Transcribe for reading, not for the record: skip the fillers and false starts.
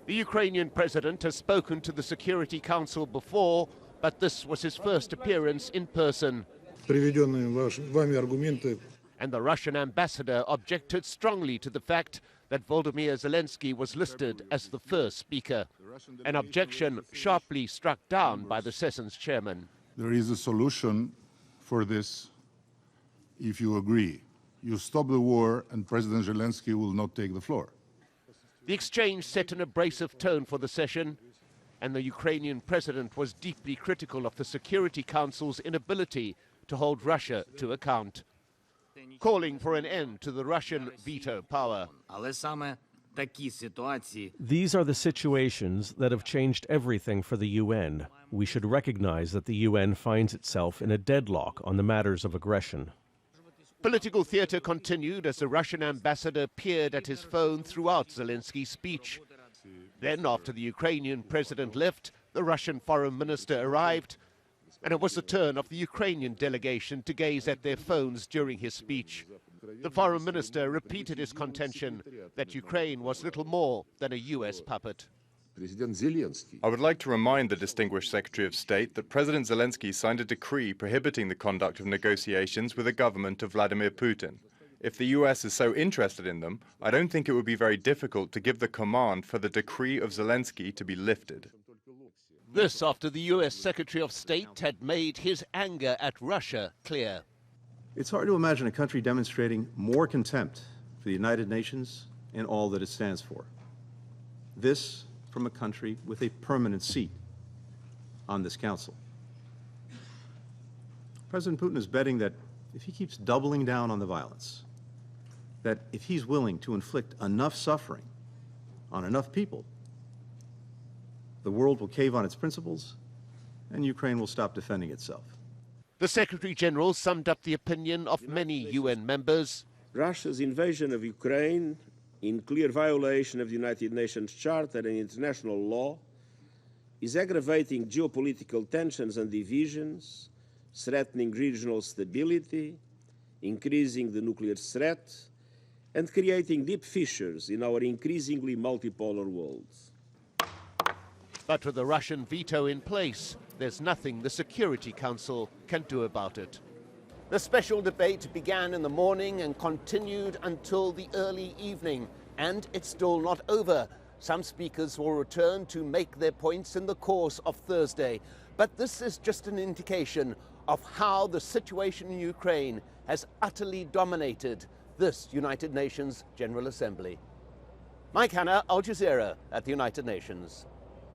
The Ukrainian president has spoken to the Security Council before, but this was his first appearance in person. And the Russian ambassador objected strongly to the fact that Volodymyr Zelenskyy was listed as the first speaker, an objection sharply struck down by the session's chairman. There is a solution for this if you agree. You stop the war and President Zelenskyy will not take the floor. The exchange set an abrasive tone for the session, and the Ukrainian president was deeply critical of the Security Council's inability to hold Russia to account, calling for an end to the Russian veto power. These are the situations that have changed everything for the UN. We should recognize that the UN finds itself in a deadlock on the matters of aggression. Political theater continued as the Russian ambassador peered at his phone throughout Zelensky's speech. Then, after the Ukrainian president left, the Russian foreign minister arrived, and it was the turn of the Ukrainian delegation to gaze at their phones during his speech. The foreign minister repeated his contention that Ukraine was little more than a US puppet. I would like to remind the distinguished Secretary of State that President Zelenskyy signed a decree prohibiting the conduct of negotiations with the government of Vladimir Putin. If the US is so interested in them, I don't think it would be very difficult to give the command for the decree of Zelenskyy to be lifted. This after the US Secretary of State had made his anger at Russia clear. It's hard to imagine a country demonstrating more contempt for the United Nations and all that it stands for. This from a country with a permanent seat on this council. President Putin is betting that if he keeps doubling down on the violence, that if he's willing to inflict enough suffering on enough people, the world will cave on its principles and Ukraine will stop defending itself. The Secretary General summed up the opinion of many UN members. Russia's invasion of Ukraine, in clear violation of the United Nations Charter and international law, is aggravating geopolitical tensions and divisions, threatening regional stability, increasing the nuclear threat, and creating deep fissures in our increasingly multipolar world. But with the Russian veto in place, there's nothing the Security Council can do about it. The special debate began in the morning and continued until the early evening, and it's still not over. Some speakers will return to make their points in the course of Thursday. But this is just an indication of how the situation in Ukraine has utterly dominated this United Nations General Assembly. Mike Hanna, Al Jazeera at the United Nations.